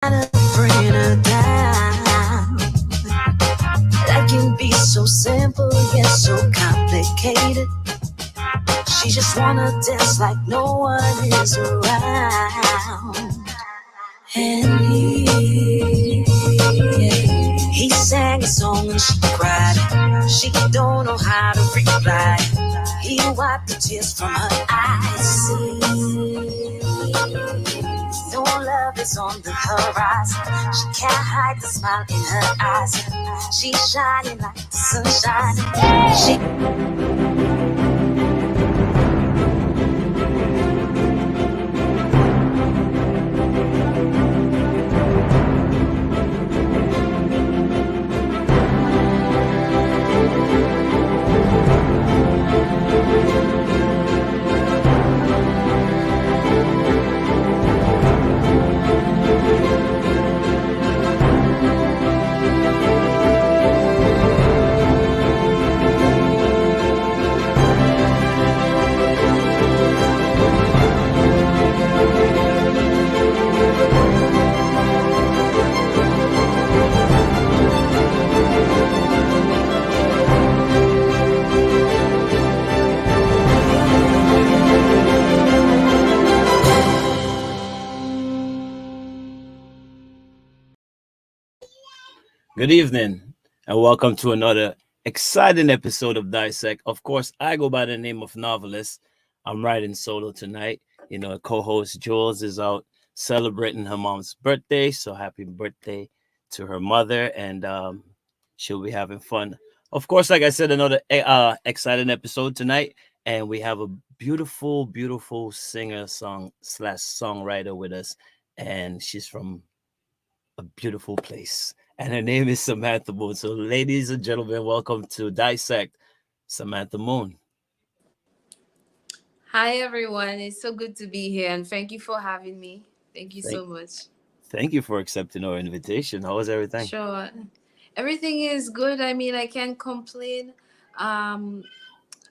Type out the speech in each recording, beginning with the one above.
Bring her down. That can be so simple yet so complicated. She just wanna dance like no one is around. And he sang a song and she cried. She don't know how to reply. He wiped the tears from her eyes. No love is on the horizon. She can't hide the smile in her eyes. She's shining like the sunshine. She Good evening, and welcome to another exciting episode of Dissect. Of course, I go by the name of Novelist. I'm riding solo tonight. Co-host Jules is out celebrating her mom's birthday, so happy birthday to her mother, and she'll be having fun. Of course, like I said, another exciting episode tonight, and we have a beautiful, beautiful singer/songwriter with us, and she's from a beautiful place. And her name is Samantha Moon. So, ladies and gentlemen, welcome to Dissect, Samantha Moon. Hi, everyone. It's so good to be here, and thank you for having me. Thank you Thank, so much. thank you for accepting our invitation. How was everything? Sure. Everything is good. I mean, I can't complain. Um,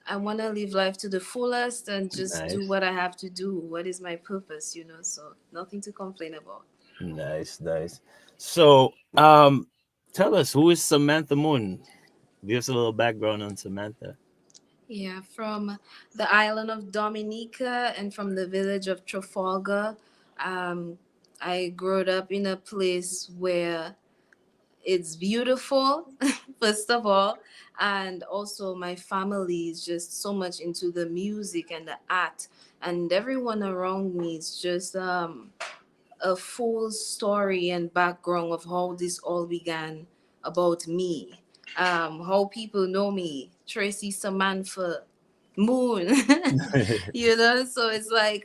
I want to live life to the fullest and just do Nice, what I have to do. What is my purpose? So nothing to complain about. nice. So, tell us, who is Samantha Moon? Give us a little background on Samantha. Yeah, from the island of Dominica and from the village of Trafalgar. Um, I grew up in a place where it's beautiful first of all, and also my family is just so much into the music and the art, and everyone around me is just a full story and background of how this all began about me, how people know me, Tracy Samantha Moon. So it's like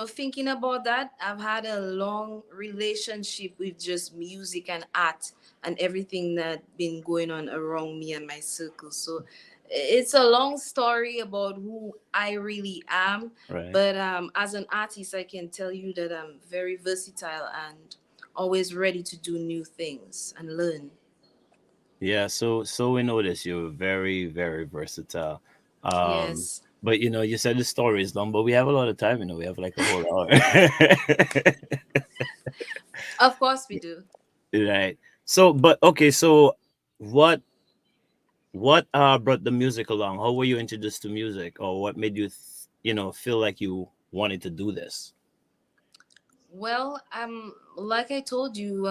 thinking about that, I've had a long relationship with just music and art and everything that been going on around me and my circle. So it's a long story about who I really am. Right. But as an artist, I can tell you that I'm very versatile and always ready to do new things and learn. Yeah, so we notice you're very, very versatile. Um, Yes, but you said the story is long, but we have a lot of time, we have like a whole hour. of course we do. Right. So, but okay, so what what brought the music along? How were you introduced to music, or what made you feel like you wanted to do this? Well, like I told you,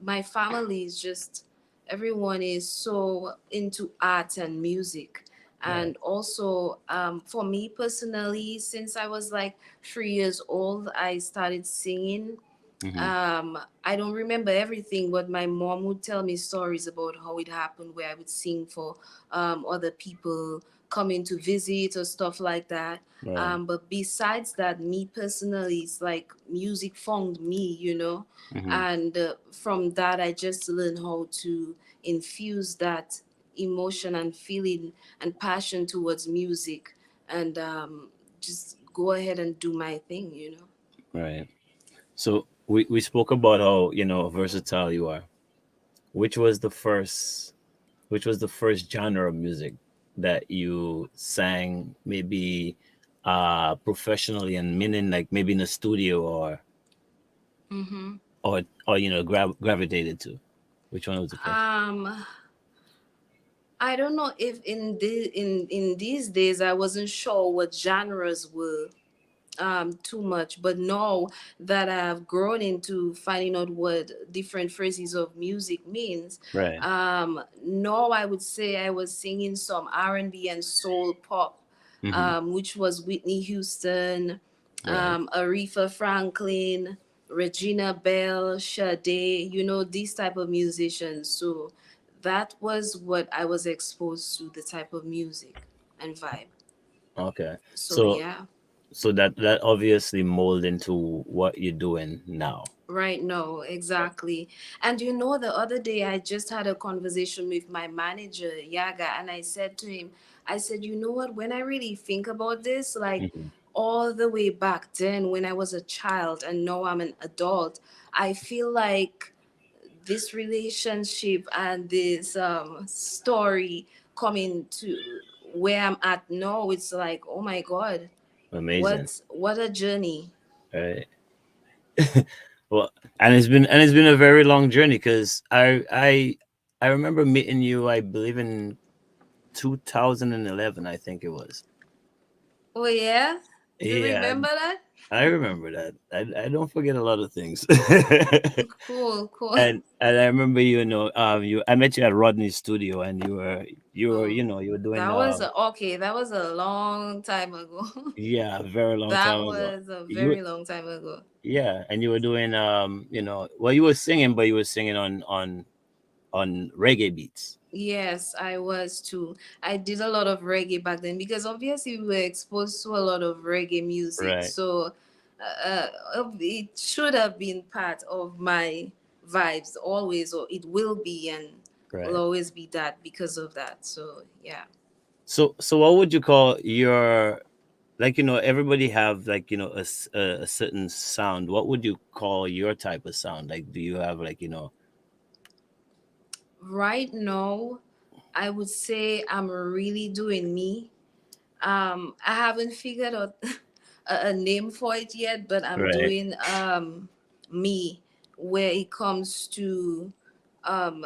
my family is just everyone is so into art and music. Right. And also, for me personally, since I was like 3 years old, I started singing. Mm-hmm. I don't remember everything, but my mom would tell me stories about how it happened, where I would sing for other people coming to visit or stuff like that. Right. But besides that, me personally, it's like music found me. Mm-hmm. And from that, I just learned how to infuse that emotion and feeling and passion towards music, and just go ahead and do my thing. Right. So we spoke about how versatile you are. Which was the first which was the first genre of music that you sang, maybe professionally, and meaning like maybe in a studio or Mm-hmm. or gravitated to? Which one was the first? Um, I don't know if in these days I wasn't sure what genres were too much, but now that I've grown into finding out what different phrases of music means, Right. now I would say I was singing some R&B and soul pop, Hmm. which was Whitney Houston, Right. Aretha Franklin, Regina Bell, Sade, these type of musicians. So that was what I was exposed to, the type of music and vibe. Okay. So So yeah. that obviously mold into what you're doing now. Right, no, exactly. And the other day I just had a conversation with my manager, Yaga, and I said to him, I said, you know what, when I really think about this, like Hmm. all the way back then when I was a child and now I'm an adult, I feel like this relationship and this story coming to where I'm at now, it's like, oh my God, Amazing. what a journey. Right. Well, and it's been a very long journey because I remember meeting you, I believe in 2011, I think it was. Oh yeah? You Yeah, remember that? I remember that. I don't forget a lot of things. Cool, cool. And I remember, I met you at Rodney's studio, and Oh, you were doing that was okay. That was a long time ago. yeah, a very long That time ago. was a You very long time ago. Yeah, and you were doing well, you were singing, but you were singing on reggae beats. Yes, I was too. I did a lot of reggae back then because obviously we were exposed to a lot of reggae music. Right, So it should have been part of my vibes always, or it will be, and will right. always be that because of that. So yeah. So what would you call your, like, everybody have, like, a certain sound. What would you call your type of sound? Like, do you have, like, Right now, I would say I'm really doing me. I haven't figured out a name for it yet, but I'm right, doing me where it comes to um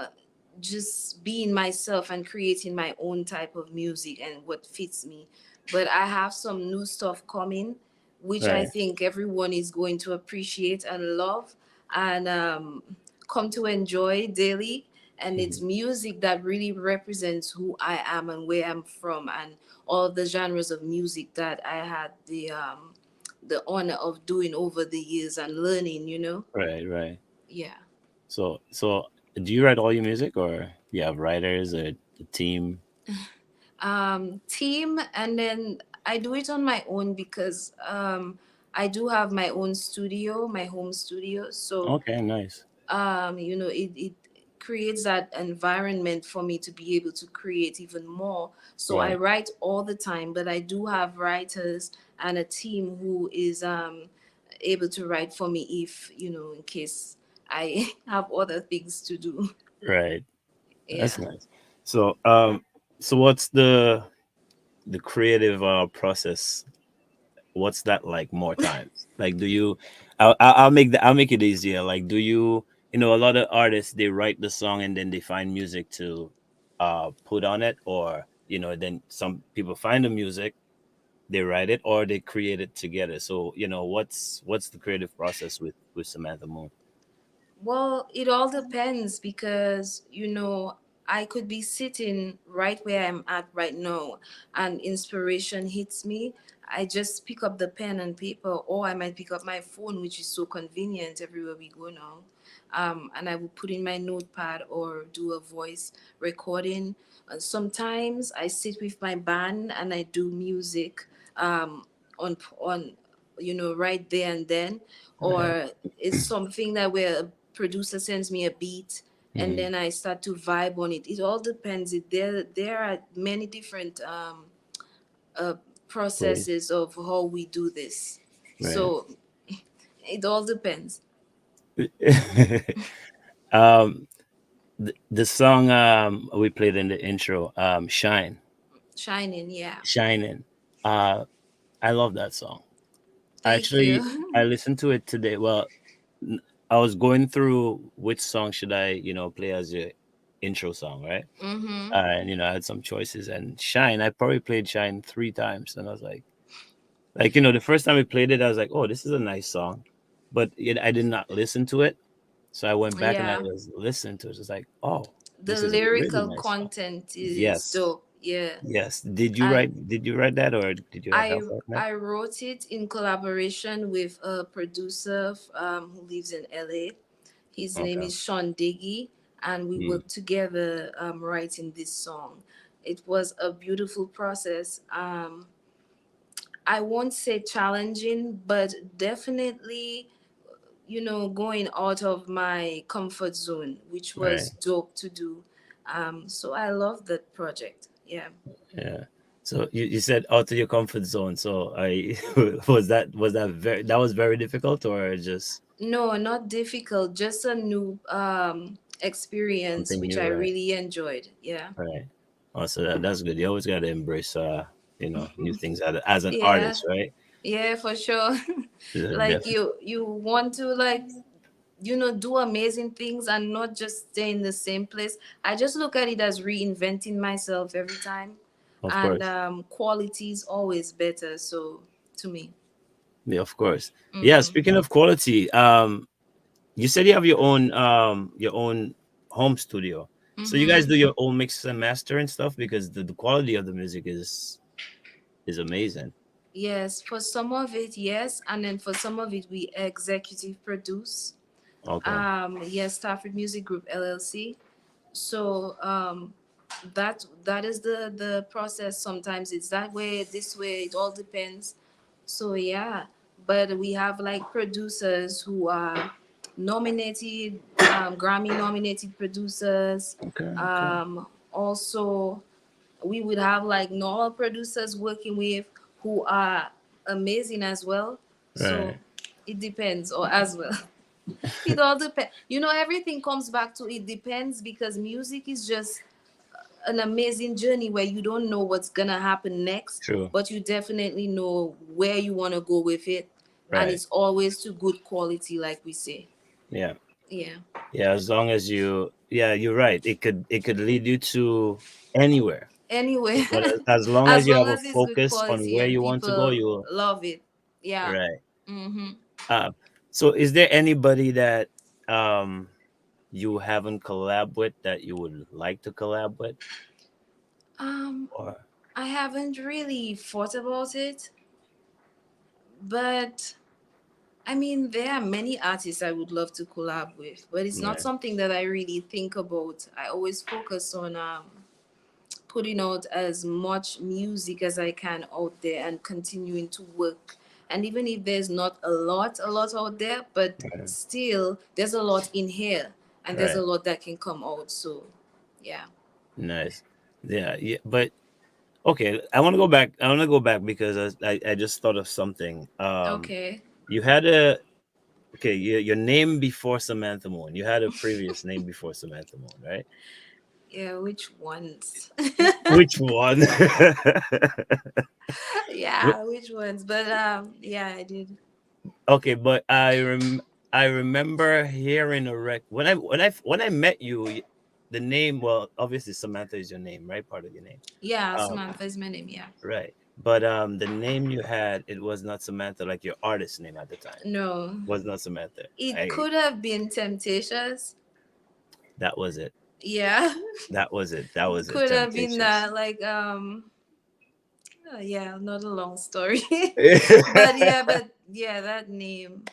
just being myself and creating my own type of music and what fits me. But I have some new stuff coming, which I right. think everyone is going to appreciate and love and come to enjoy daily. And it's Mhm. music that really represents who I am and where I'm from, and all the genres of music that I had the honor of doing over the years and learning. Right, right. Yeah. So do you write all your music, or you have writers or a team? Team, and then I do it on my own because I do have my own studio, my home studio. So Okay, nice. it creates that environment for me to be able to create even more. So I Right. write all the time, but I do have writers and a team who is able to write for me if in case I have other things to do. Right. That's Yeah. nice. So what's the creative process? What's that like more times? Like, do you I'll make it easier. Like, do you, a lot of artists, they write the song and then they find music to put on it, or then some people find the music, they write it, or they create it together. So, what's the creative process with Samantha Moon? Well, it all depends because, I could be sitting right where I'm at right now and inspiration hits me. I just pick up the pen and paper, or I might pick up my phone, which is so convenient everywhere we go now. And I will put in my notepad or do a voice recording. And sometimes I sit with my band and I do music on right there and then, Right. or it's something that where a producer sends me a beat and Hmm. then I start to vibe on it. It all depends. There are many different uh, Please. processes of how we do this. Right. So it all depends. um the song we played in the intro, Shine. Shining, yeah. Shining. uh I love that song. Thank Actually, you. I listened to it today. Well, I was going through which song should I, play as your intro song, right? Mm-hmm. And I had some choices, and Shine. I probably played Shine 3 times, and I was like, the first time I played it, I was like, oh, this is a nice song, but I did not listen to it. So I went back and I Yeah. was listening to it. It's like, oh, The this is a really lyrical nice song. content is Yes, dope. Yeah. yes. Did you I write? Did you write that, or did you have I help writing that? I wrote it in collaboration with a producer who lives in LA. His name Okay. is Sean Diggy, and we Hmm. worked together writing this song. It was a beautiful process. I won't say challenging, but definitely, going out of my comfort zone, which Right. was dope to do. So I love that project. Yeah. Yeah. So you said out of your comfort zone. So I was that that was very difficult, or just No, not difficult, just a new experience, something which new, I right? really enjoyed. Yeah. Right. Oh, so that's good. You always got to embrace, new things as an Yeah. artist, right? Yeah, for sure. Yeah, Like definitely. you want to do amazing things and not just stay in the same place. I just look at it as reinventing myself every time, Of and course. quality is always better. So to me. Yeah, of course. Yeah. Mm-hmm. Speaking of quality, you said you have your own home studio. So you guys Mm-hmm. do your own mix and master and stuff, because the quality of the music is amazing. Yes, for some of it, yes, and then for some of it, we executive produce. Okay. Yes, Stafford Music Group LLC. So that is the process. Sometimes it's that way, this way. It all depends. So yeah, but we have like producers who are nominated, Grammy nominated producers. Okay. Okay. Also, we would have like normal producers working with who are amazing as well. So Right. it depends, or as well. It all depends. Everything comes back to it depends, because music is just an amazing journey where you don't know what's gonna happen next, True. but you definitely know where you want to go with it, and Right. it's always to good quality, like we say. Yeah. Yeah. Yeah. As long as yeah, you're right. It could lead you to anywhere. Anyway, But as long as as you long have a as it's good focus on quality where and you want to go, people you will. love it. Yeah. Right. Mm-hmm. Uh, so is there anybody that um you haven't collab with that you would like to collab with? Um, Or I haven't really thought about it, but I mean, there are many artists I would love to collab with, but it's not right, something that I really think about. I always focus on putting out as much music as I can out there and continuing to work. And even if there's not a lot out there, but right, still there's a lot in here, and there's a right. lot that can come out. So, yeah. Nice. Yeah, yeah. But okay, I want to go back because I just thought of something. Okay. You had a okay, your name before Samantha Moon. You had a previous name before Samantha Moon, right? Yeah, which ones? Which one? Yeah, which ones? But yeah, I did. Okay, but I remember hearing a when I met you, the name, well, obviously Samantha is your name, right? Part of your name. Yeah, Um, Samantha is my name. Yeah. right. But the name you had, it was not Samantha, like your artist name at the time. No, Was not Samantha. it I could have been Temptations. That was it. Yeah, That was it. That was it. could have been Temptations. that. Like yeah, not a long story. But yeah, that name.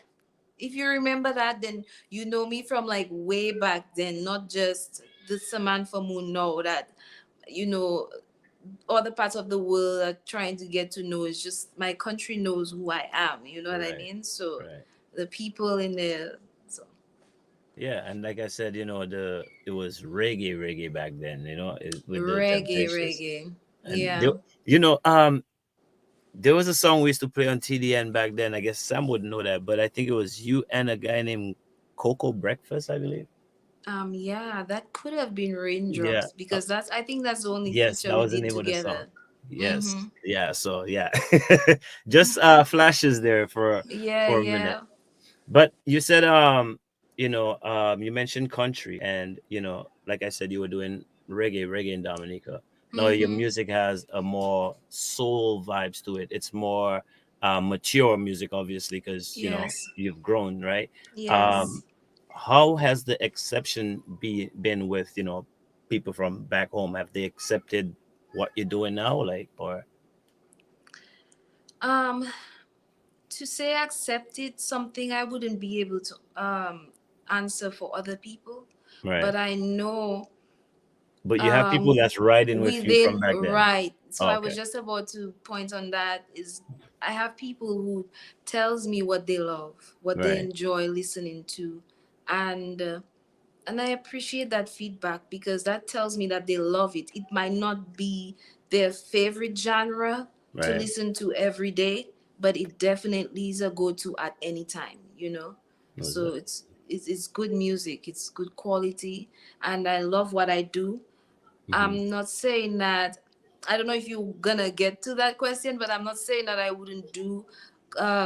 If you remember that, then you know me from like way back then, not just the Samantha Moon. No, that you know other parts of the world are trying to get to know. It's just my country knows who I am. You know what I Right. mean? So Right. the people in there. So Yeah, and like I said, it was reggae back then, with the reggae, Temptations. reggae. And Yeah. you know, there was a song we used to play on TDN back then. I guess Sam would know that, but I think it was you and a guy named Coco Breakfast, I believe. Yeah, that could have been Yeah. Raindrops, because I think that's the only Yes, feature that we was the did name of the song. together. Yes. Mm-hmm. Yeah. So yeah, just flashes there for Yeah, for a minute. yeah. But you said you mentioned country, and like I said, you were doing reggae in Dominica. Now your Mm-hmm. music has a more soul vibes to it. It's more mature music, obviously, because Yes. you've grown, right? um Yes. how has the exception been with people from back home? Have they accepted what you're doing now, like, or Um, to say accepted something I wouldn't be able to answer for other people, right? but I know But you have people that's riding with you from within back then. right. So Oh, I okay. was just about to point on that is I have people who tells me what they love, what they Right. enjoy listening to, and and I appreciate that feedback because that tells me that they love it. It might not be their favorite genre to Right. listen to every day, but it definitely is a go-to at any time, you know. Was So it? it's good music, it's good quality, and I love what I do. Hmm. I'm not saying that I don't know if you're gonna get to that question, but I'm not saying that I wouldn't do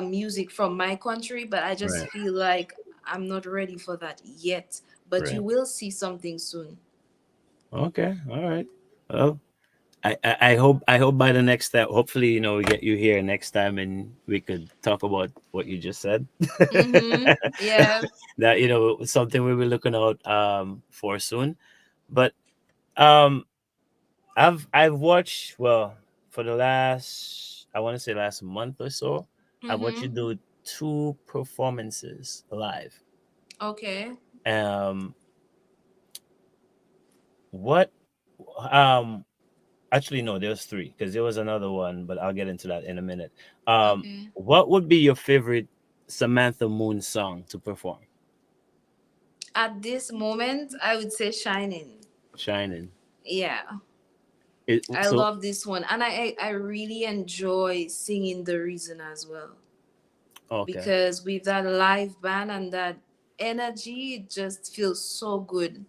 music from my country, but I Right. just feel like I'm not ready for that yet. But you Right. will see something soon. Okay. All right. Well, I hope by the next step, hopefully, we get you here next time and we could talk about what you just said. Mm-hmm. Yeah. That something we were looking out for soon. But um I've watched, well, for the last, I want to say, last month or so. I've watched you Mm-hmm. do two performances live. Okay. Um what um Actually, no, there was three because there was another one, but I'll get into that in a minute. Okay. What would be your favorite Samantha Moon song to perform? At this moment, I would say Shining. Shining. Yeah. I So love this one. And I really enjoy singing The Reason as well. okay. Because with that live band and that energy, it just feels so good.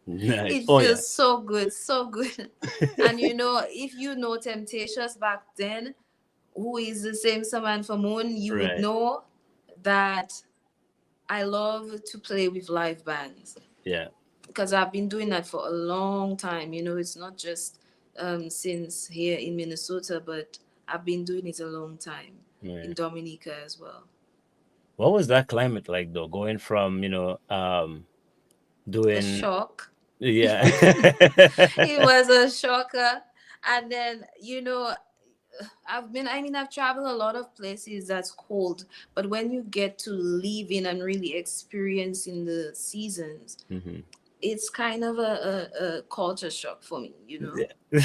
Nice. It Oh yeah. feels so good, so good. And you know, if you know Temptations back then, who is the same Samantha Moon, you would Right. know that I love to play with live bands Yeah. because I've been doing that for a long time. You know, it's not just since here in Minnesota, but I've been doing it a long time in Right. Dominica as well. What was that climate like though? Going from A doing shock. yeah. It was a shocker. And then, you know, I've traveled a lot of places that's cold, but when you get to live in and really experience in the seasons, Hmm. it's kind of a culture shock for me, you know? Yeah.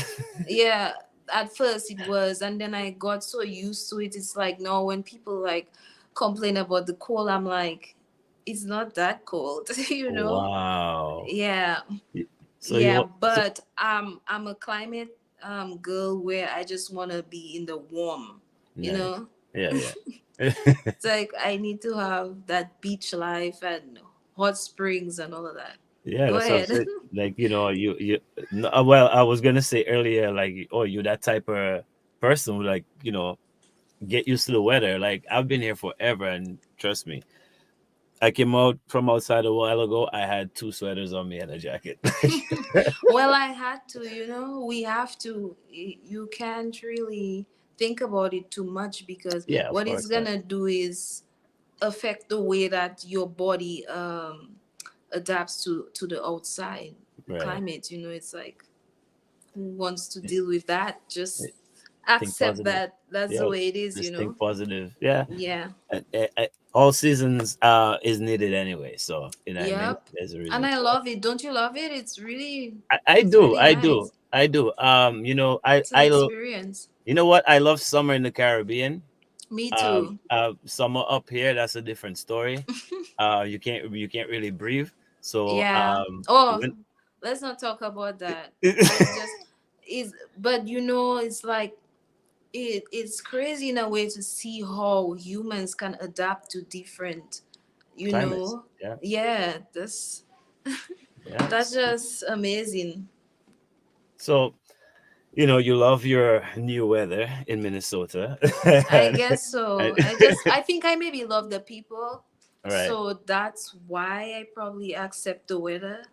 Yeah, at first it was, and then I got so used to it. It's like, no, when people like complain about the cold, I'm like, it's not that cold, you know? Wow. Yeah. So Yeah, so but I'm a climate girl where I just want to be in the warm, you nice. know? Yeah, yeah. It's like I need to have that beach life and hot springs and all of that. Yeah, Go that's what I'm ahead. saying. Like, you no, well, I was gonna say earlier, like, oh, you that type of person who, like, get used to the weather. Like, I've been here forever, and trust me, I came out from outside a while ago. I had two sweaters on me and a jacket. Well, I had to, you know, we have to. You can't really think about it too much because Yeah, of what it's course not. gonna do is affect the way that your body adapts to the outside Right. climate. You know, it's like who wants to deal with that? Just Think accept positive. that that's the Yeah, way it is. You just know. think positive. Yeah. Yeah. All seasons is needed anyway. So you know what I mean. Yep. There's a And reason I for it. love it. Don't you love it? I it's do. really I do. nice. I do. It's an experience. You know what? I love summer in the Caribbean. Me too. Summer up here, that's a different story. You can't really breathe. So Yeah. Oh, when let's not talk about that. That's just is but you know, it's like it's crazy in a way to see how humans can adapt to different, you climates, know. yeah, Yeah, yeah. that's just amazing. So you love your new weather in Minnesota. I guess so. And- I think I maybe love the people. All right. So that's why I probably accept the weather.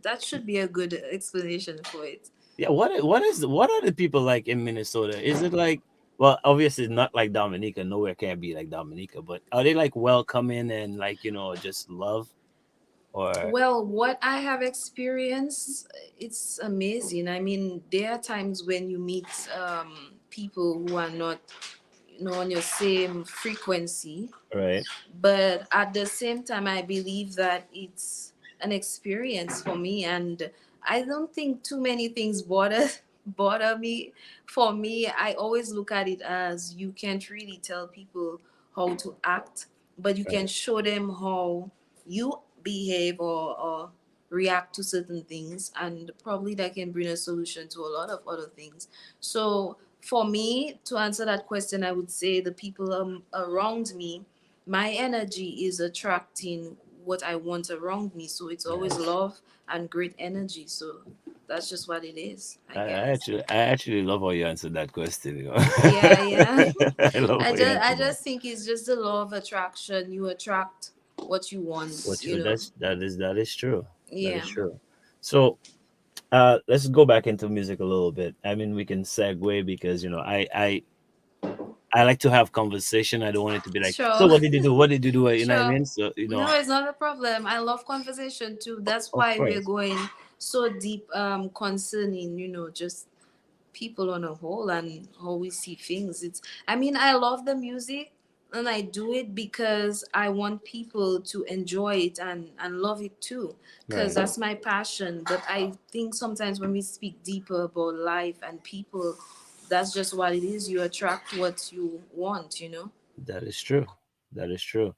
That should be a good explanation for it. Yeah, what are the people like in Minnesota? Is it like, well, obviously not like Dominica. Nowhere can be like Dominica, but are they like welcoming and like, just love or Well, what I have experienced, it's amazing. I mean, there are times when you meet people who are not, on your same frequency, right? but at the same time I believe that it's an experience for me, and I don't think too many things bother bother me. For me, I always look at it as you can't really tell people how to act, but you can Right. show them how you behave or react to certain things, and probably that can bring a solution to a lot of other things. So for me, to answer that question, I would say the people around me, my energy is attracting what I want around me. So it's always Nice. love and great energy. So that's just what it is, I guess. I actually love how you answered that question. Yeah, yeah. I love I how you just I answered that. just think it's just the law of attraction. You attract what you want, What you that is true. That is Yeah. true. So let's go back into music a little bit. I mean, we can segue because I like to have conversation. I don't want it to be like, so Sure. what did you do? What did you do? You know what I Sure. mean? So No, it's not a problem. I love conversation too. That's of why we're course. going so deep concerning, just people on a whole and how we see things. I mean, I love the music, and I do it because I want people to enjoy it and love it too, because Right. that's my passion. But I think sometimes when we speak deeper about life and people, that's just what it is. You attract what you want. That is true. That is true.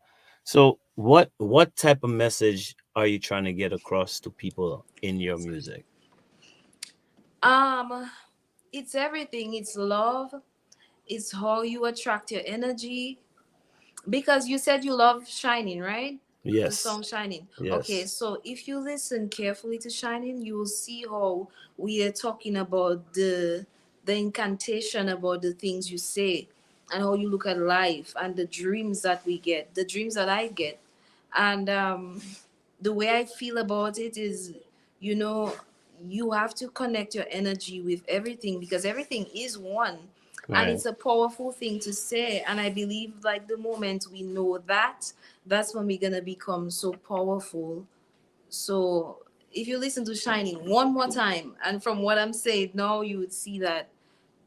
So what type of message are you trying to get across to people in your music? um it's everything. It's love. It's how you attract your energy. Because you said you love Shining, right? The Yes. song Shining. Okay, Yes. so if you listen carefully to Shining, you will see how we are talking about the incantation, about the things you say, and how you look at life, and the dreams that we get, the dreams that I get. And the way I feel about it is, you know, you have to connect your energy with everything, because everything is one. And Right. it's a powerful thing to say. And I believe, like, the moment we know that, that's when we're gonna become so powerful. So if you listen to Shining one more time, and from what I'm saying now, you would see that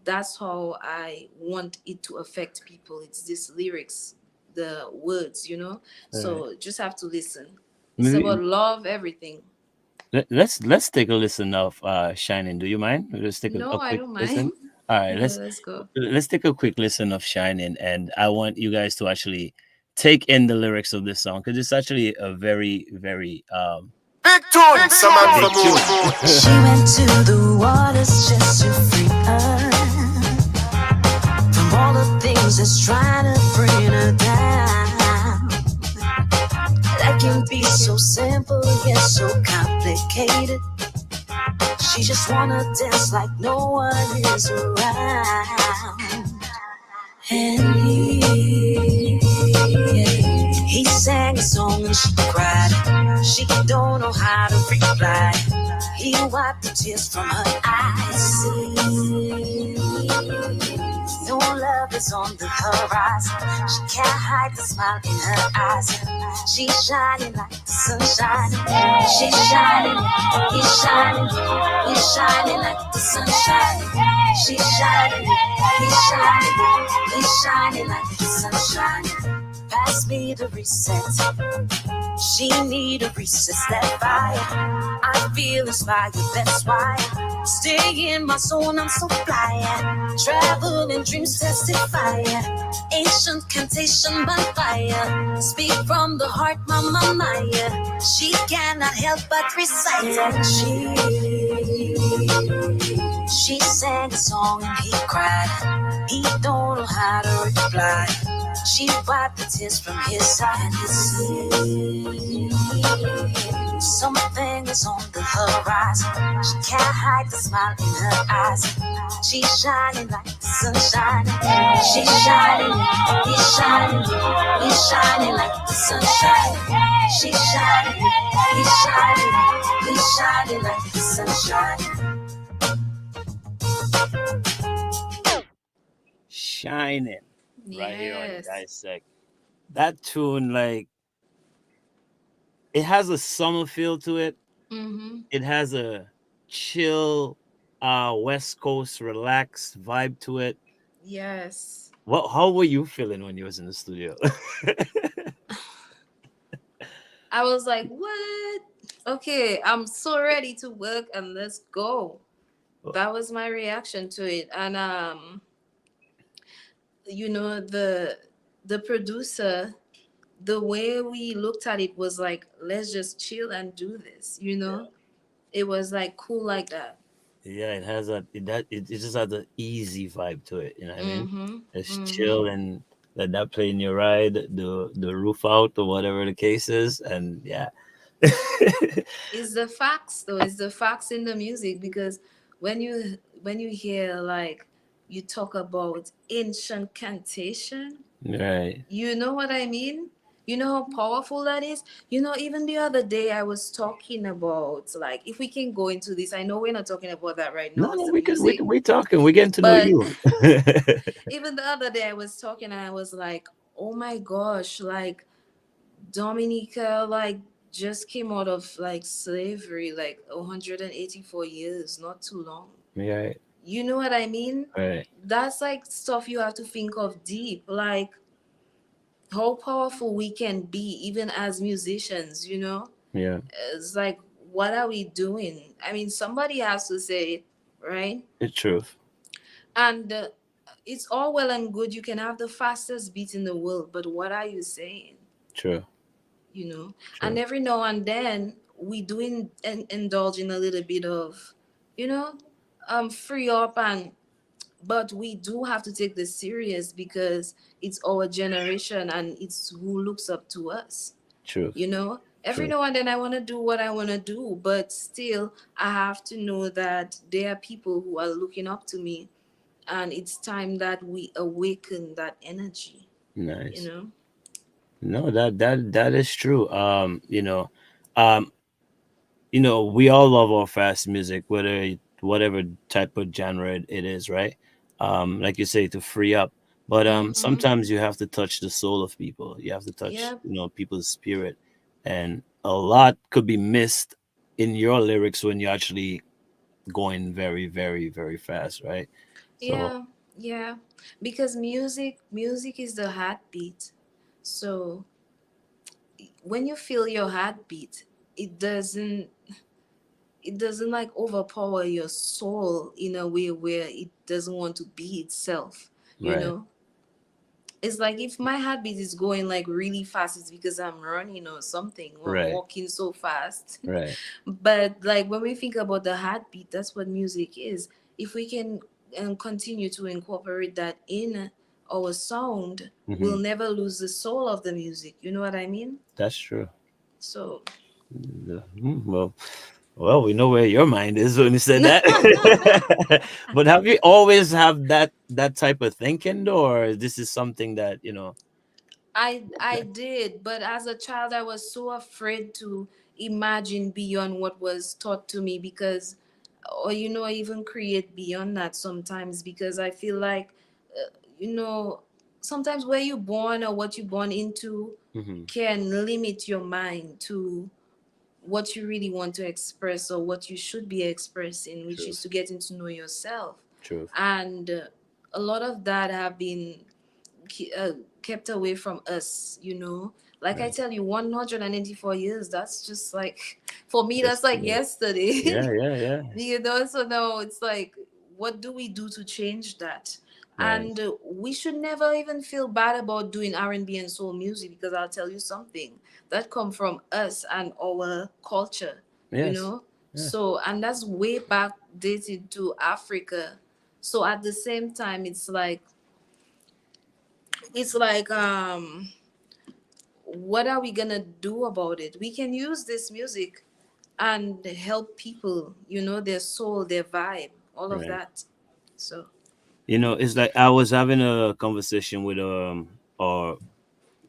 that's how I want it to affect people. It's these lyrics, the words. Right. So just have to listen. It's Maybe about love, everything. let's take a listen of Shining. Do you mind? Let's take a No, I quick don't listen. mind. All right, Yeah, let's let's go. let's take a quick listen of Shining, and I want you guys to actually take in the lyrics of this song because it's actually a very, very Big tune, Samantha big tune. Moon. She went to the waters just to free her from all the things that's trying to bring her down. That can be so simple yet so complicated. She just wanna dance like no one is around. And he sang a song and she cried. She don't know how to reply. He wiped the tears from her eyes. No love is on the horizon. She can't hide the smile in her eyes. She's shining like the sunshine. She's shining, he's shining, he's shining like the sunshine. She's shining, he's shining, he's shining like the sunshine. Pass me the reset. She need a recess, that fire. I feel inspired, that's why. Stay in my zone, I'm so fly. Travel and dreams testify. Ancient cantation by fire. Speak from the heart, Mama Maya. She cannot help but recite. And she sang a song and he cried. He don't know how to reply. She wiped the tears from his eyes. Something is on the horizon. She can't hide the smile in her eyes. She's shining like the sunshine. She's shining, he's shining, he's shining like the sunshine. She's shining, he's shining, he's shining like the sunshine. Shining right here on Yes. Dissect. That tune, like, it has a summer feel to it. Mm-hmm. It has a chill, West Coast relaxed vibe to it. Yes. What? How were you feeling when you was in the studio? I was like, what? Okay, I'm so ready to work and let's go. That was my reaction to it. And you know, the producer, the way we looked at it was like, let's just chill and do this, you know? It was like cool like that. Yeah, it has it just has an easy vibe to it. You know what I mean? Mm-hmm. It's Mm-hmm. chill and let that play in your ride, the roof out or whatever the case is, and yeah. It's the facts though, it's the facts in the music because when you hear like you talk about ancient cantation, Right. you know what I mean? You know how powerful that is? You know, even the other day I was talking about, like, if we can go into this, I know we're not talking about that right No, now, it's no, the we music. can we talking. We getting to know But you. even the other day I was talking and I was like, oh my gosh, like Dominica, like, just came out of like slavery, like 184 years, not too long. Right. You know what I mean? Right. That's like stuff you have to think of deep. Like, how powerful we can be even as musicians, you know? Yeah. It's like, what are we doing? I mean, somebody has to say it, right? It's truth. And it's all well and good, you can have the fastest beat in the world, but what are you saying? True. You know? And True. every now and then we do indulge in a little bit of, you know, free up, and but we do have to take this serious because it's our generation and it's who looks up to us, Truth. you know. Every True. now and then I want to do what I want to do, but still I have to know that there are people who are looking up to me, and it's time that we awaken that energy, you Nice. know. No, that is true. Um, we all love our fast music, whatever type of genre it is, right? Like you say, to free up. But Mm-hmm. sometimes you have to touch the soul of people. You have to touch, Yep. people's spirit, and a lot could be missed in your lyrics when you're actually going very, very, very fast, right? So, Yeah, yeah. Because music is the heartbeat. So when you feel your heartbeat, it doesn't it doesn't like overpower your soul in a way where it doesn't want to be itself, you right, know? It's like if my heartbeat is going like really fast, it's because I'm running or something, or I'm right, walking so fast. right. But like when we think about the heartbeat, that's what music is. If we can continue to incorporate that in our sound, Hmm. we'll never lose the soul of the music. You know what I mean? That's true. So Well, we know where your mind is when you said that. But have you always have that type of thinking, or this is something that I did, but as a child, I was so afraid to imagine beyond what was taught to me because, or even create beyond that sometimes because I feel like, you know, sometimes where you're born or what you're born into Hmm. can limit your mind to what you really want to express or what you should be expressing, which is Truth, to getting to know yourself. truth. And a lot of that have been uh, kept away from us, you know. Like I Right. tell you, 184 years, that's just like, for me, that's like Yesterday. Yeah, yesterday. yeah, yeah. You know, so now it's like, what do we do to change that? And Nice. we should never even feel bad about doing R&B and soul music because I'll tell you something that come from us and our culture, you Yes. know. Yeah. So, and that's way back dated to Africa. So at the same time, it's like what are we gonna do about it? We can use this music and help people, their soul, their vibe, all of Right. that. So It's like I was having a conversation with our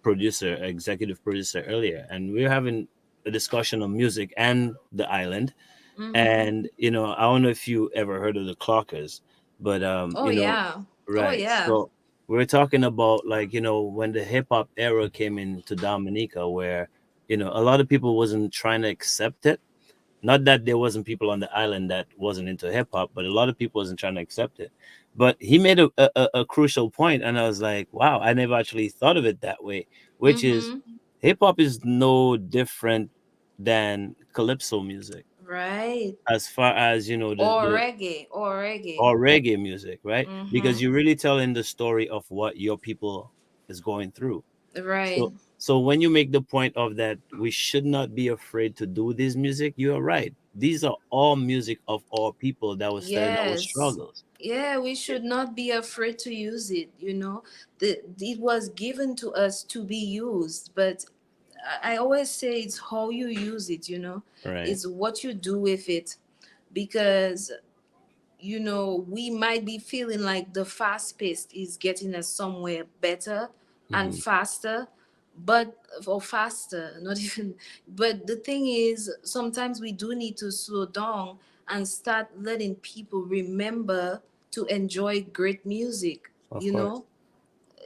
producer, executive producer earlier, and we were having a discussion on music and the island. mm-hmm. And I don't know if you ever heard of the Clockers, but Oh yeah. Oh right. yeah. So we're talking about, like, when the hip hop era came into Dominica, where a lot of people wasn't trying to accept it. Not that there wasn't people on the island that wasn't into hip hop, but a lot of people wasn't trying to accept it. But he made a crucial point, and I was like, wow, I never actually thought of it that way. Which is, Mm-hmm. hip hop is no different than calypso music, Right. as far as Or the reggae. Or reggae. or reggae music, right? Because Mm-hmm. you're really telling the story of what your people is going through. Right. So when you make the point of that, we should not be afraid to do this music. You are right. These are all music of all people that was telling our Yes. struggles. Yeah, we should not be afraid to use it, you know. It was given to us to be used, but I always say it's how you use it, you know. Right. It's what you do with it. Because we might be feeling like the fast pace is getting us somewhere better and Hmm. faster, but or faster, not even. But the thing is, sometimes we do need to slow down and start letting people remember to enjoy great music. Of You course. know,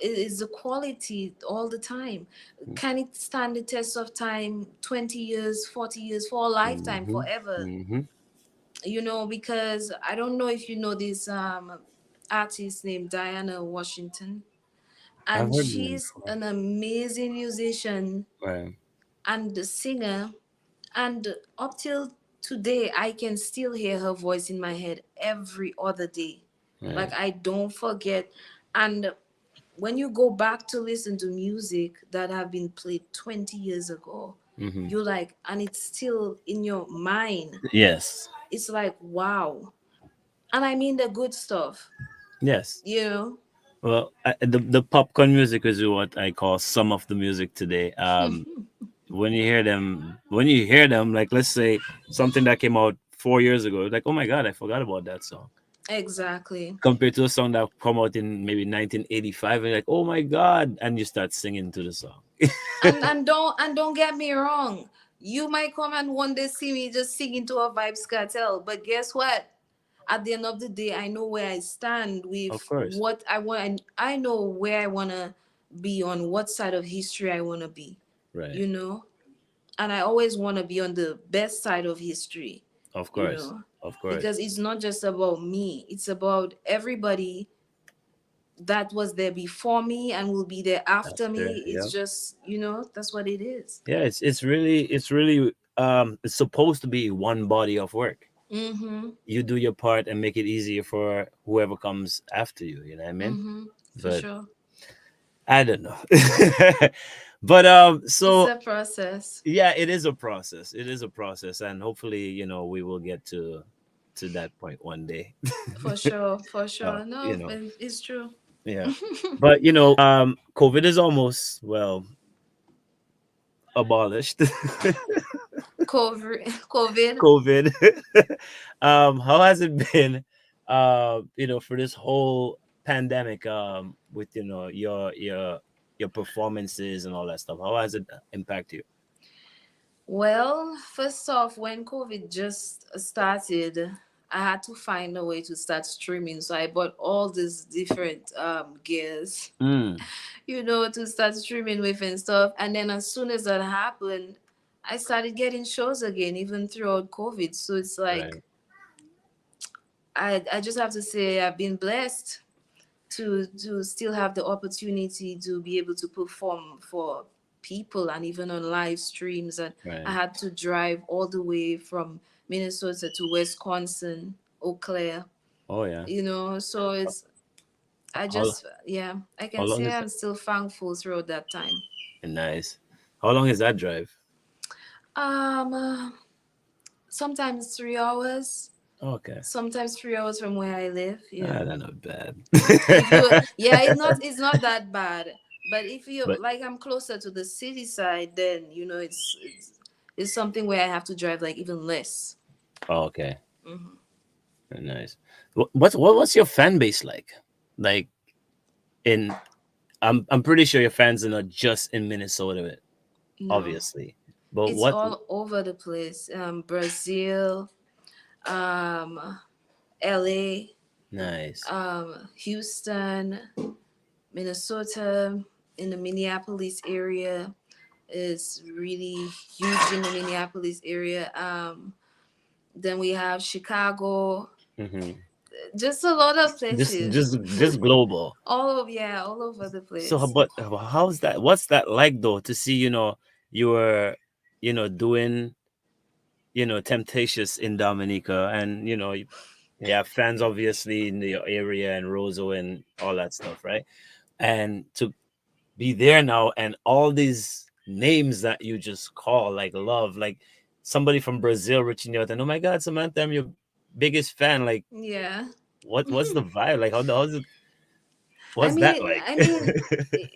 it is the quality all the time. Can it stand the test of time? 20 years, 40 years, for a lifetime, Hmm. forever? Hmm. Because I don't know if you know this artist named Diana Washington, I've and heard the name she's before. an amazing musician Right. and a singer. And up till today, I can still hear her voice in my head every other day. Like Right. I don't forget. And when you go back to listen to music that have been played 20 years ago, Hmm. you like, and it's still in your mind. Yes. It's like, wow. And I mean the good stuff, Yes. you know. Well, the popcorn music is what I call some of the music today. When you hear them, like, let's say something that came out 4 years ago, like, oh my god, I forgot about that song. Exactly. Compared to a song that come out in maybe 1985, and like, oh my god, and you start singing to the song. And don't get me wrong. You might come and one day see me just singing to a Vibes Cartel, but guess what? At the end of the day, I know where I stand Of with course. what I want, and I know where I wanna be, on what side of history I wanna be, Right. you know. And I always wanna be on the best side of history, Of you course. know, Of course. because it's not just about me; it's about everybody that was there before me and will be there after After, me. It's yeah. just, that's what it is. Yeah, it's really it's supposed to be one body of work. Mm-hmm. You do your part and make it easier for whoever comes after you, you know what I mean? Mm-hmm. For But sure. I don't know. But It's so a process. yeah, it is a process. It is a process, and hopefully, we will get to that point one day. For sure. For uh, sure. you No, know, it's true. yeah. But COVID is almost, well, abolished. COVID. COVID. COVID. How has it been, for this whole pandemic, with your performances and all that stuff? How has it impacted you? Well, first off, when COVID just started, I had to find a way to start streaming. So I bought all these different gears, Mm, to start streaming with and stuff. And then as soon as that happened, I started getting shows again, even throughout COVID. So it's like right. I just have to say I've been blessed to still have the opportunity to be able to perform for people and even on live streams. And I Right. had to drive all the way from Minnesota to Wisconsin, Eau Claire, Oh yeah. so it's I How just, yeah, I how can long say is that? I'm still thankful throughout that time. Nice. How long is that drive? um uh, Sometimes 3 hours, Okay. sometimes 3 hours from where I live. Yeah. Ah, that's not bad. If you, yeah, it's not that bad. But if you But like, I'm closer to the city side, then it's something where I have to drive like even less. oh, okay. Hmm. Nice. What's your fan base like? Like in I'm pretty sure your fans are not just in Minnesota, No, obviously. But it's what all over the place. Brazil, um, LA, nice. Houston, Minnesota, in the Minneapolis area is really huge in the Minneapolis area. Then we have Chicago, Hmm. just a lot of Just places. just just global. All of yeah, all over the So place. but how's that? What's that like though to see, you were, doing, Temptations in Dominica, and you have fans obviously in the area and Roseau and all that stuff, right? And to be there now and all these names that you just call like love, like somebody from Brazil reaching out and, oh my God, Samantha, I'm your biggest fan. Like Yeah. what's the vibe? Like how's it, I what's that mean, like? I mean,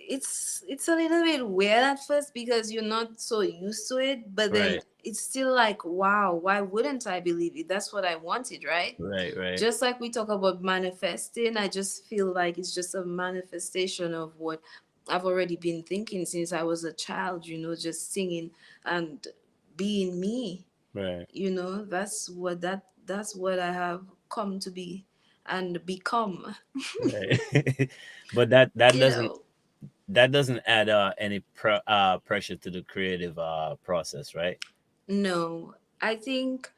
it's a little bit weird at first because you're not so used to it, but then Right, it's still like, wow, why wouldn't I believe it? That's what I wanted, right? right. Just like we talk about manifesting, I just feel like it's just a manifestation of what I've already been thinking since I was a child, just singing and being me. Right, That's what I have come to be and become. right. But that you doesn't know that doesn't add any pressure to the creative process, right? no, I think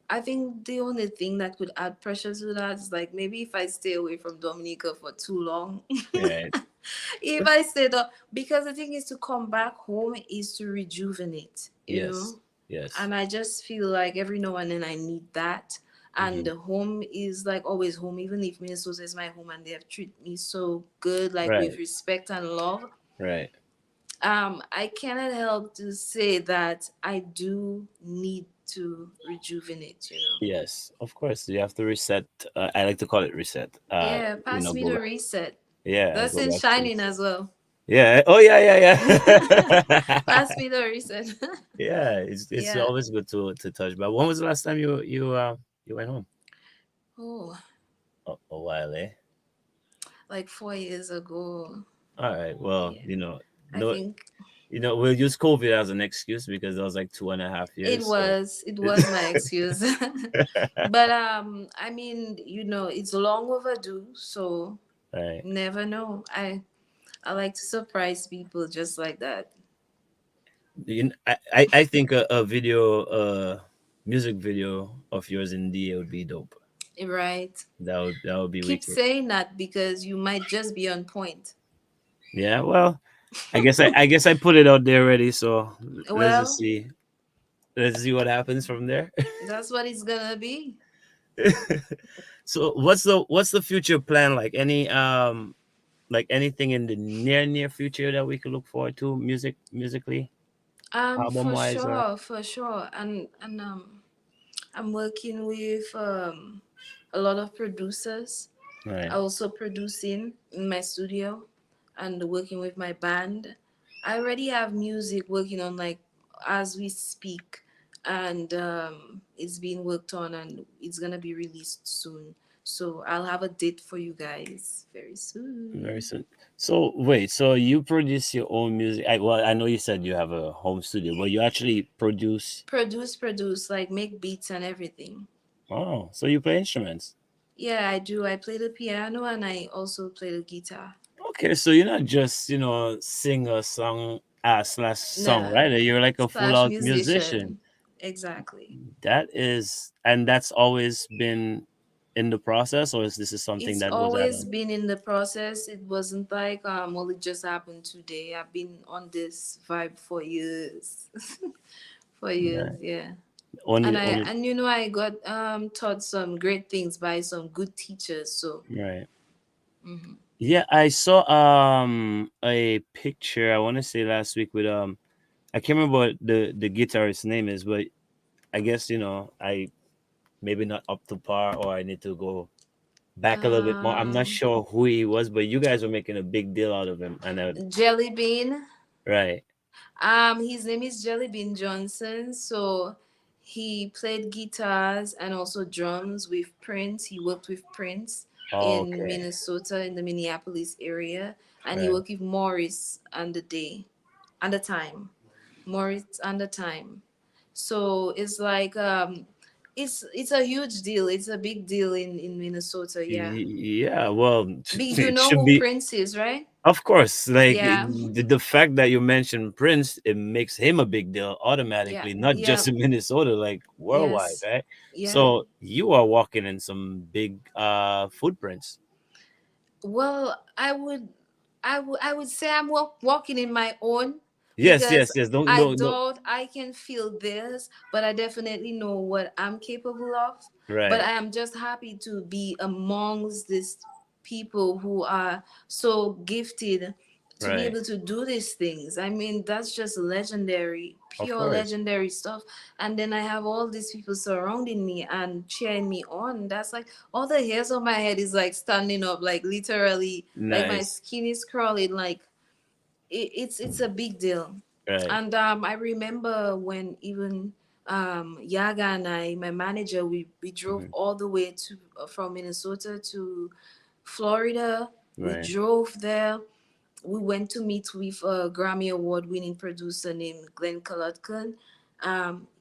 the only thing that could add pressure to that is like maybe if I stay away from Dominica for too long. Right. If I stay there, because the thing is to come back home is to rejuvenate, Yes. Yes. and I just feel like every now and then I need that. And Hmm. the home is like always home, even if Minnesota is my home and they have treated me so good, like with Right. respect and love. Right. I cannot help to say that I do need to rejuvenate. Yes, of course. You have to reset. I like to call it reset. Yeah, pass me Go the back. reset. Yeah, That's go in back to. Shining as well. Yeah. Oh, yeah, yeah. Pass me the reset. Yeah, it's Yeah. always good to touch. But when was the last time you went home? Oh, A while, eh? like 4 years ago. All right. Well, Yeah. I no, think we'll use COVID as an excuse because that was like 2.5 years. it So. was it was my excuse. But I mean, it's long overdue, so Right. never know. I like to surprise people just like that. I think a video, music video of yours in DA would be dope. Right. That would be Keep wicked. saying that because you might just be on point. Yeah. Well, I guess I put it out there already. So let's just Well, see. Let's see what happens from there. that's what it's gonna be. So what's the future plan like? Like anything in the near future that we could look forward to, musically, album For wise, or sure, for sure. And I'm working with a lot of producers. right, I also producing in my studio and working with my band. I already have music working on like as we speak, and it's being worked on and it's gonna be released soon. So I'll have a date for you guys very very soon. soon? So wait, so you produce your own music? Well, I know you said you have a home studio, but you actually produce. Produce, like make beats and everything. Oh, so you play instruments? Yeah, I do. I play the piano and I also play the guitar. Okay, so you're not just singer, song slash Nah, songwriter. You're like a full slash out musician. musician. Exactly. And that's always been in the process, or is this something It's that was always added? been in the process. It wasn't like well it just happened today. I've been on this vibe for years. For years, Yeah. yeah. And Only, I only, and I got taught some great things by some good teachers. So right. mhm. Yeah, I saw a picture. I want to say last week with I can't remember what the guitarist's name is, but I guess I maybe not up to par, or I need to go back a little bit more. I'm not um sure who he was, but you guys were making a big deal out of him, and Jelly Bean. right, His name is Jelly Bean Johnson. So He played guitars and also drums with Prince. He worked with Prince in Okay. Minnesota, in the Minneapolis area, and he Right. worked with Morris on the day, on the time. Morris on the time. So it's like it's a huge deal. It's a big deal in Minnesota. Yeah. Yeah, well, You it know should who be. Prince is, right? Of course, like Yeah. the fact that you mentioned Prince, it makes him a big deal Yeah. automatically, not Yeah. just in Minnesota, like worldwide, Yes. right? Yeah. So you are walking in some big footprints. Well, I would say I'm walking in my own, Yes, because yes, yes. Don't I no no. doubt I can feel this, but I definitely know what I'm capable of. But Right, I am just happy to be amongst these people who are so gifted to be right. able to do these things. I mean, that's just legendary, Of pure course. legendary stuff. And then I have all these people surrounding me and cheering me on. That's like all the hairs on my head is like standing up, like literally, like my Nice. skin is crawling, like it's a big deal. Right, And I remember when even Yaga and I, my manager, we drove mhm, all the way to from Minnesota to Florida. We right, drove there. We went to meet with a Grammy Award winning producer named Glenn Kalotkin.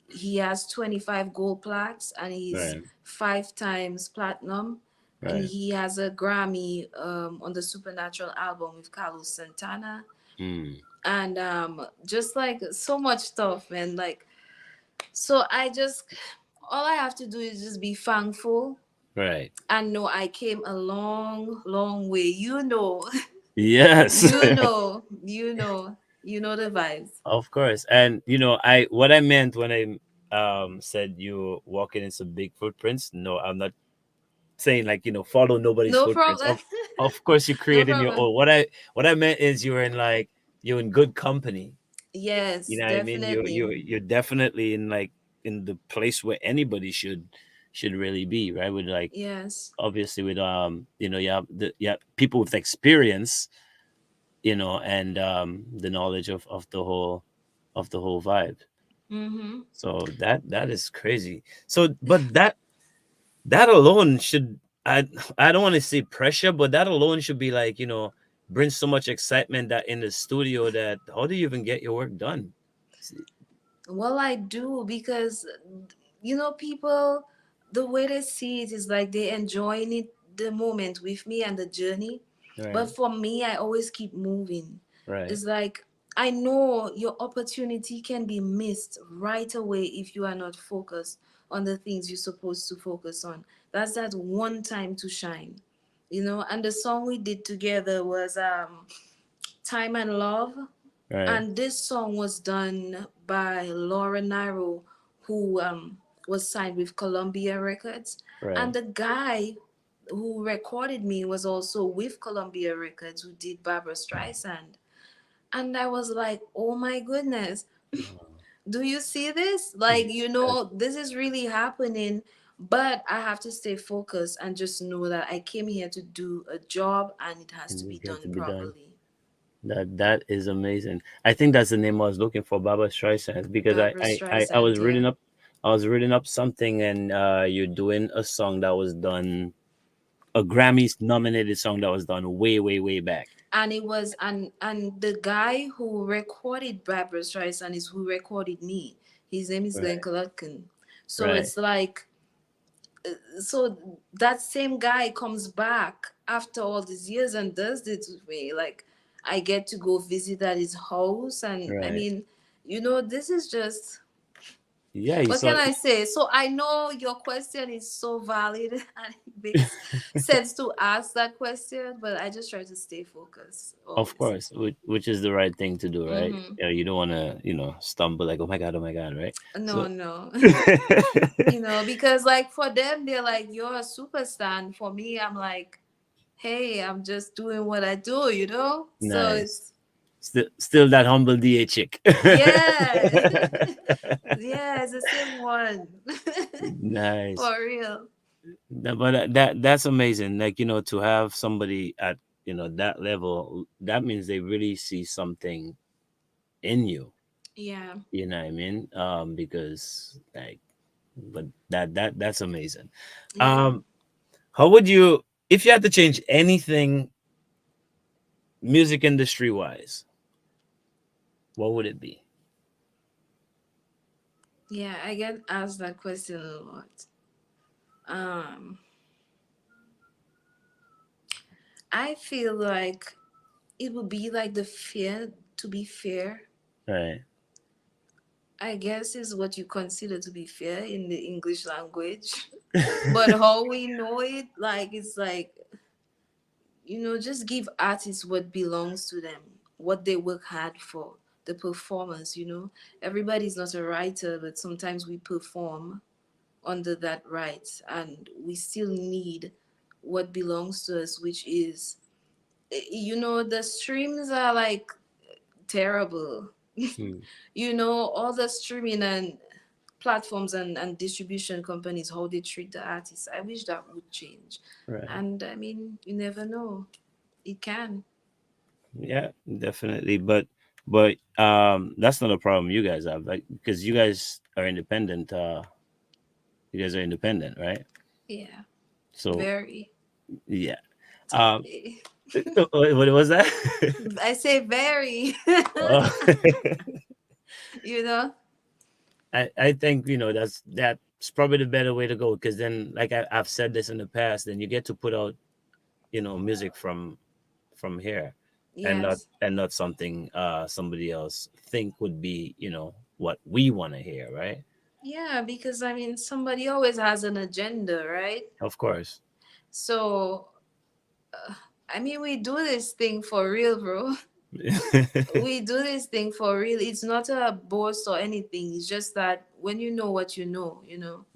He has 25 gold plaques and he's right, 5 times platinum. And right. he has a Grammy on the Supernatural album with Carlos Santana. Mm, And just like so much stuff, man. Like, so all I have to do is just be thankful right. and know I came a long, long way. You know, Yes. you know the vibes. Of course. And I what I meant when I said you walking in some big footprints. No, I'm not saying like, follow nobody's No footprints. problem. Of course you No creating your problem. own. What I meant is you're in good company. You Yes, know what I mean? definitely. You're definitely in like in the place where anybody should really be, right? With like Yes. obviously with you have people with experience, and the knowledge of the whole vibe. Mm-hmm. So that is crazy. So but that alone should, I don't want to say pressure, but that alone should be like, bring so much excitement that in the studio, that how do you even get your work done? Well, I do because people, the way they see it is like they enjoying it, the moment with me and the journey. Right, But for me, I always keep moving. right, It's like I know your opportunity can be missed right away if you are not focused on the things you're supposed to focus on. That's that one time to shine. And the song we did together was Time and Love. right, And this song was done by Laura Nairo, who was signed with Columbia Records. And right. the guy who recorded me was also with Columbia Records, who did Barbara Streisand. And I was like, oh my goodness, Oh, do you see this? Like, yes, this is really happening. But I have to stay focused and just know that I came here to do a job and it has to and be it has to done be done. properly. That is amazing. I think that's the name I was looking for, Baba Streisand, because Barbara I Streisand, yeah. was reading up something, and you're doing a song that was done, a Grammys nominated song that was done way, way, way back. And it was and the guy who recorded Barbara Streisand is who recorded me. His name is Glenn Right, Kalotkin. So right. it's like, so that same guy comes back after all these years and does this with me. Like, I get to go visit at his house, and I Right. mean, this is just, Yeah, you what saw. can I say? So I know your question is so valid and it makes sense to ask that question, but I just try to stay focused Of always. course, which is the right thing to do, right? Mm-hmm. You don't want to, stumble like, oh my God, right? No, So, no. Because like for them, they're like, you're a superstar. And for me, I'm like, hey, I'm just doing what I do. So nice. it's, Still that humble DA chick. yeah. Yeah, it's the same one. Nice. For real. But that's amazing. Like, to have somebody at, that level, that means they really see something in you. Yeah. You know what I mean? Because like But that's amazing. Yeah. Um, how would you, if you had to change anything music industry wise, what would it be? Yeah, I get asked that question a lot. Um, I feel like it would be like the fear to be fair. Right. I guess is what you consider to be fair in the English language. But how we know it, like it's like, just give artists what belongs to them, what they work hard for, the performance. Everybody's not a writer, but sometimes we perform under that right, and we still need what belongs to us, which is, the streams are like terrible. Hmm. All the streaming and platforms and distribution companies, how they treat the artists. I wish that would change. Right. And I mean, you never know. It can. Yeah, definitely. But that's not a problem you guys have, like, because you guys are independent. You guys are independent, right? Yeah. So Very. yeah. Um, what was that? I say very. Oh. you know? I think that's probably the better way to go, because then, like I've said this in the past, then you get to put out music from here, and not Yes. something somebody else think would be what we want to hear, right? Yeah, because I mean, somebody always has an agenda, right? Of course. So, uh, I mean, we do this thing for real, bro. We do this thing for real. It's not a boast or anything. It's just that when you know what you know.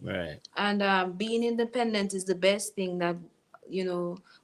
Right. And being independent is the best thing that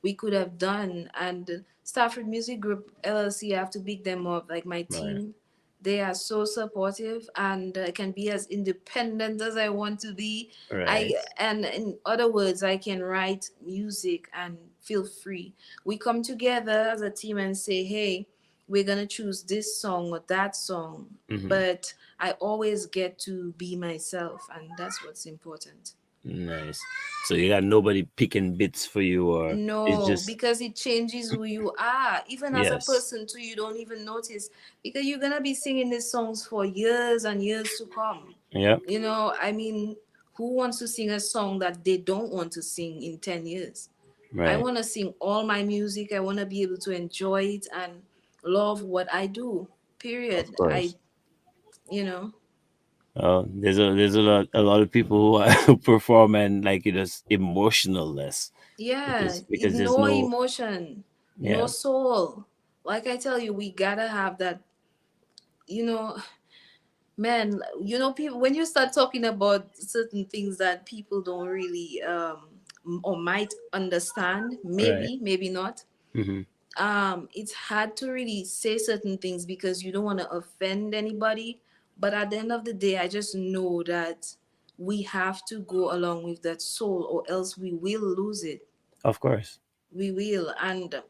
we could have done. And Stafford Music Group LLC, I have to big them up. Like my Right. team, they are so supportive, and I can be as independent as I want to be. I Right. and in other words, I can write music and feel free. We come together as a team and say, hey, we're gonna choose this song or that song, Hmm. but I always get to be myself, and that's what's important. Nice. So you got nobody picking bits for you, or it's No, just because it changes who you are. Even as a yes. person, too, you don't even notice because you're gonna be singing these songs for years and years to come. Yep. I mean, who wants to sing a song that they don't want to sing in 10 years? I Right. want to sing all my music. I want to be able to enjoy it and love what I do. Of Period. course. You know, There's a lot of people who are who perform and like it is emotionless, yeah, because there's no no. emotion, no Yeah. soul. Like I tell you, we gotta have that, you know, man, people, when you start talking about certain things that people don't really or might understand, Right. maybe not, Hmm. it's hard to really say certain things because you don't want to offend anybody. But at the end of the day, I just know that we have to go along with that soul, or else we will lose it. Of course. We will. And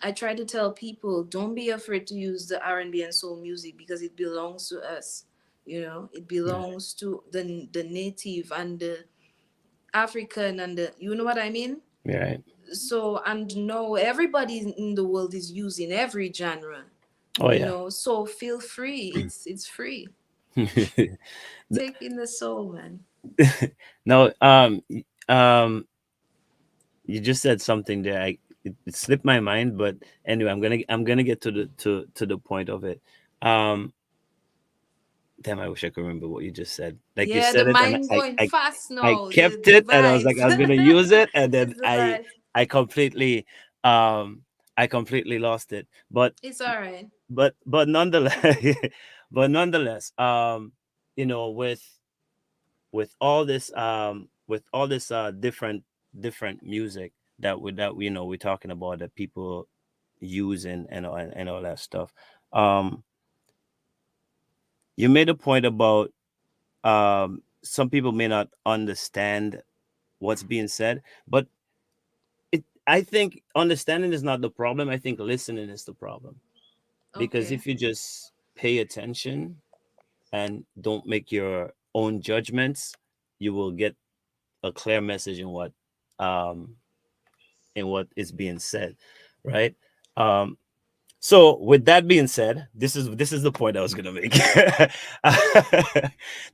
I try to tell people, don't be afraid to use the R&B and soul music because it belongs to us. It Yeah. belongs to the native and the African, and you know what I mean. Right. So, and no, everybody in the world is using every genre. Oh yeah. So feel free. It's free. Take in the soul, man. No. You just said something there. It slipped my mind, but anyway, I'm gonna get to the point of it. Um, Damn, I wish I could remember what you just said. Like you Yeah, the said it, and mind going fast I now. kept The it, and I was vibes. like, I was gonna use it, and then It's the I vibes. I completely um I completely lost it. It's all right. But nonetheless, but nonetheless, with all this different music that we're talking about, that people use, and all that stuff. Um, you made a point about some people may not understand what's being said, but I think understanding is not the problem. I think listening is the problem, because Okay. if you just pay attention and don't make your own judgments, you will get a clear message um in what is being said, right? Um, so with that being said, this is the point I was gonna make.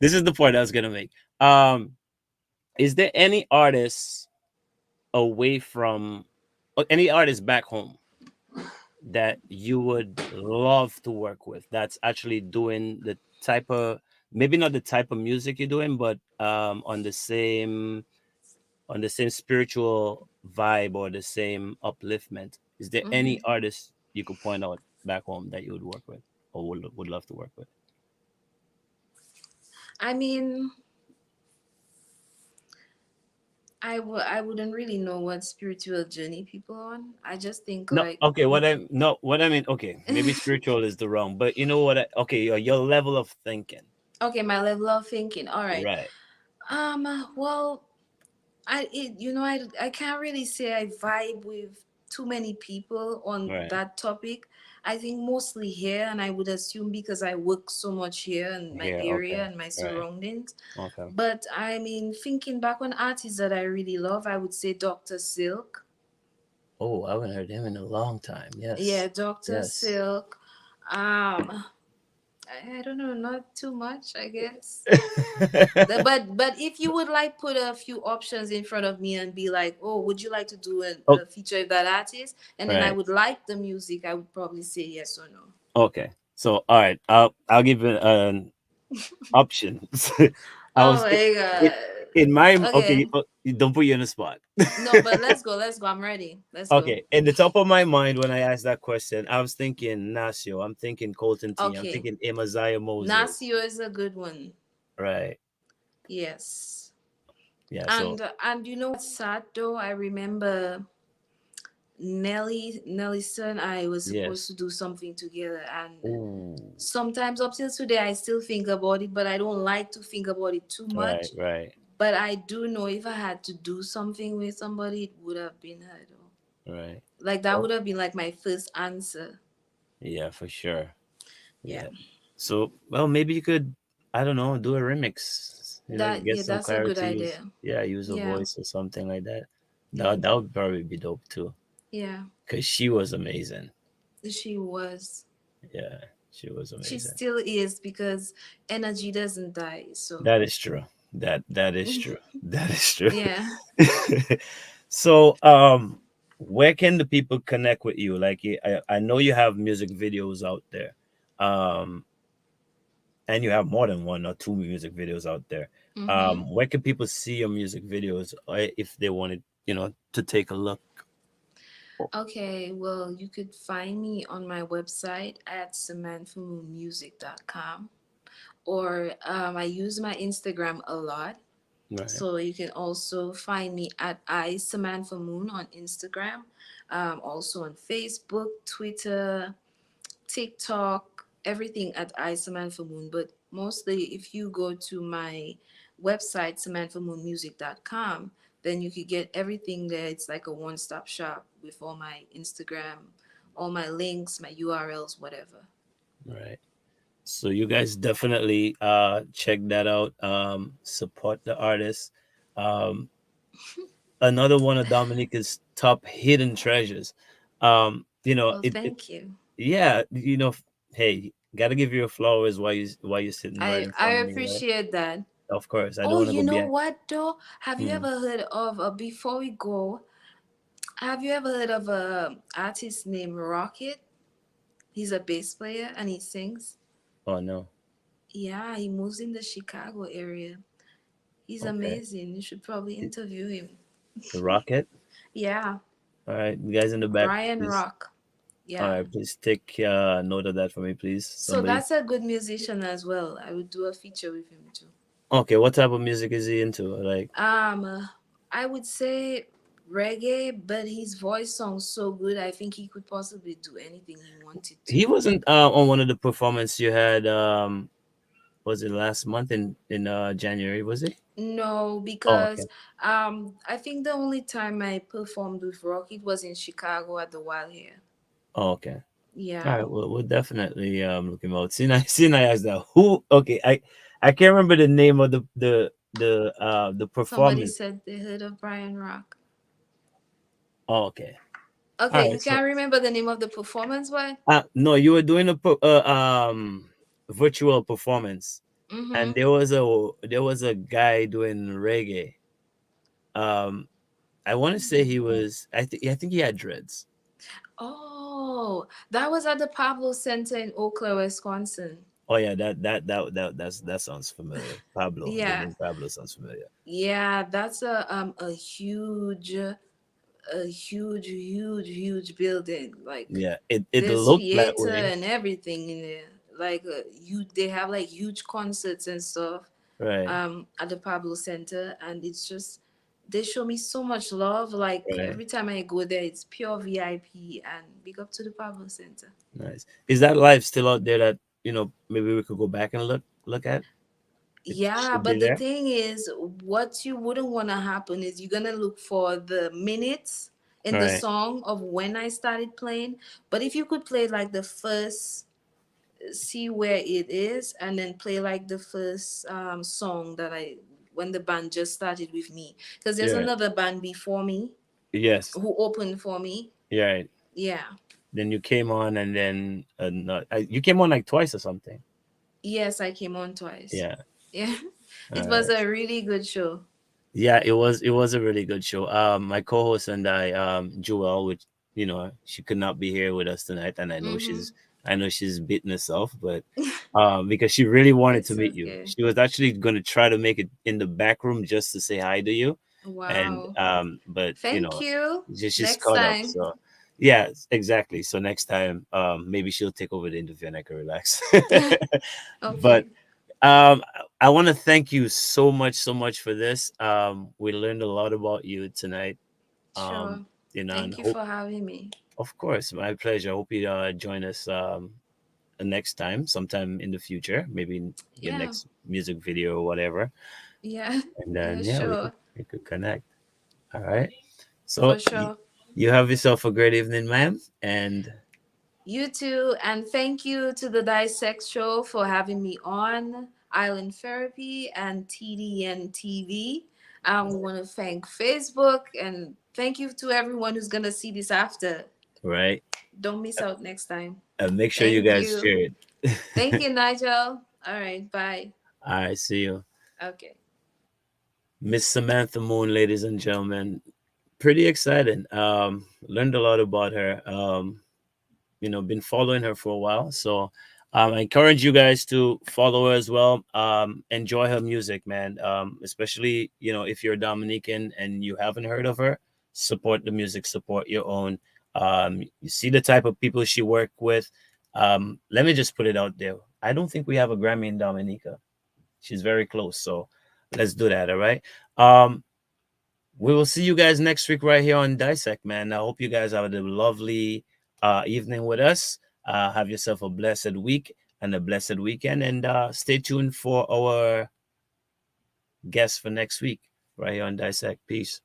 This is the point I was gonna make. Is there any artists away from or any artist back home that you would love to work with that's actually doing the type of, maybe not the type of music you're doing, but on the same spiritual vibe or the same upliftment? Is there any Hmm. artist you could point out back home that you would work with or would love to work with? I mean, I wouldn't really know what spiritual journey people on. I just think No, like okay. What I mean. Okay, maybe spiritual is the wrong, but you know what? Okay, your level of thinking, okay, my level of thinking. All right. right? Well, I can't really say I vibe with too many people on Right. that topic. I think mostly here, and I would assume because I work so much here in my Here. area Okay. and my Right. surroundings. Okay. But I mean, thinking back on artists that I really love, I would say Dr. Silk. Oh, I haven't heard him in a long time. Yeah, Yes. Dr. Yes. Silk. I don't know, not too much, I guess. But if you would like put a few options in front of me and be like, oh, would you like to do Oh, a feature of that artist, and then I right. would like the music, I would probably say yes or no. Okay. So, all right. I'll give you an option. I Oh was my it, god. in my okay. Okay. Don't put you on the spot. No, but let's go, I'm ready, let's go. Okay, in the top of my mind when I asked that question, I was thinking Nasio, I'm thinking Colton T, I'm Okay, thinking Amaziah Moses, Nasio is a good one. right? Yes. Yeah, so And you know what's sad though, I remember Nellyson, I was supposed yes. to do something together, and Ooh, sometimes up till today I still think about it, but I don't like to think about it too right, much. right, But I do know if I had to do something with somebody, it would have been her though. right. Like that Well, would have been like my first answer. yeah, for sure. Yeah. Yeah. So, well, maybe you could, I don't know, do a remix. Get Yeah, some that's a good clarity. Use, idea. yeah, use a Yeah. voice or something like that. Yeah. That would probably be dope too, Yeah. because she was amazing. She was. Yeah, she was She amazing. still is because energy doesn't die. So That is true. That is true. That is true. yeah. So, where can the people connect with you? Like, I know you have music videos out there, um, and you have more than one or two music videos out there. Mm-hmm. Where can people see your music videos if they wanted, to take a look? Okay, well, you could find me on my website at samanthamoonmusic.com, or I use my Instagram a lot. Right, So you can also find me at I Samantha Moon on Instagram, also on Facebook, Twitter, TikTok, everything at I Samantha Moon. But mostly, if you go to my website, samanthamoonmusic.com, then you could get everything there. It's like a one stop shop with all my Instagram, all my links, my URLs, whatever. right. So you guys definitely check that out. Support the artist. Um, Another one of Dominica's top hidden treasures. Well, thank you. Yeah, hey, gotta give you your flowers while you're sitting right in I front of me, right? appreciate that. Of course, I don't Oh, want to you go know behind. what though? Have you Hmm. ever heard of before we go? Have you ever heard of a artist named Rocket? He's a bass player and he sings. Oh no. Yeah, he moves in the Chicago area. He's Okay. amazing. You should probably The, interview him. the Rocket. Yeah, All right, you guys in the back, Brian please. Rock. All Yeah. right, please take note of that for me, please. So Somebody. that's a good musician as well. I would do a feature with him too. Okay, what type of music is he into? Like, I would say reggae, but his voice sounds so good. I think he could possibly do anything he wanted to. he wasn't on one of the performance you had. Was it last month in January? Was he? No, Oh, okay. because I think the only time I performed with Rocket was in Chicago at the Wild Hair. Oh, okay. All Yeah. right, we'll definitely look him out. Seeing I asked that who. Okay, I can't remember the name of the the Somebody performance. said they heard of Brian Rock. Oh, okay. All Okay, you right. So can't remember the name of the performance, what? no, you were doing a virtual performance, and Mm-hmm. there was a guy doing reggae. Um, I want to say he was. I think he had dreads. Oh, that was at the Pablo Center in Eau Claire, Wisconsin. Oh yeah, that sounds familiar. Pablo, the Yeah, name Pablo sounds familiar. yeah, that's a huge building. Like Yeah, it there's looked that theater way, and everything in there. Like they have like huge concerts and stuff. right? At the Pablo Center, and it's just they show me so much love. Like Right. every time I go there, it's pure VIP. And big up to the Pablo Center. Nice. Is that live still out there that maybe we could go back and look at? It Yeah, should be but the there. thing is, what you wouldn't want to happen is you're gonna look for the minutes in the Right. song of when I started playing. But if you could play like the first, see where it is, and then play like the first song that I when the band just started with me, because there's Yeah. another band before me Yes. who opened for me. Yeah. Right. Yeah. Then you came on, and then you came on like twice or something. Yes, I came on twice. Yeah. Yeah. All It was right. a really good show. Yeah, it was a really good show. My co-host and I, Joelle, which she could not be here with us tonight, and Mm-hmm. I know she's beating herself, but because she really wanted to It's meet you, okay. she was actually going to try to make it in the back room just to say hi to you, and Wow. but Thank you. she's Next caught up. time. So yeah, exactly. So next time, maybe she'll take over the interview and I can relax. But Okay. um, I want to thank you so much for this. We learned a lot about you tonight. Um, Sure. and Thank you hope, for having me. of course, my pleasure. Hope you join us next time, sometime in the future, maybe in your Yeah. next music video or whatever. Yeah. And Yeah, then yeah, we could sure. we could connect. All right. So For sure. you have yourself a great evening, ma'am. And You too. And thank you to the Dissect Show for having me on Island Therapy and TDN TV. We want to thank Facebook and thank you to everyone who's going to see this after. right, Don't miss out next time. make sure you Thank guys you. share it. Thank you, Nigel. All right. Bye. All right. See you, Okay. Miss Samantha Moon, ladies and gentlemen. Pretty exciting. Learned a lot about her. Been following her for a while. So I encourage you guys to follow her as well. Enjoy her music, man. Especially, if you're Dominican and you haven't heard of her, support the music, support your own. You see the type of people she worked with. Let me just put it out there. I don't think we have a Grammy in Dominica. She's very close. So let's do that. All right. Um, we will see you guys next week right here on Dissect, man. I hope you guys have a lovely evening with us. Have yourself a blessed week and a blessed weekend. And stay tuned for our guest for next week right here on Dissect. Peace.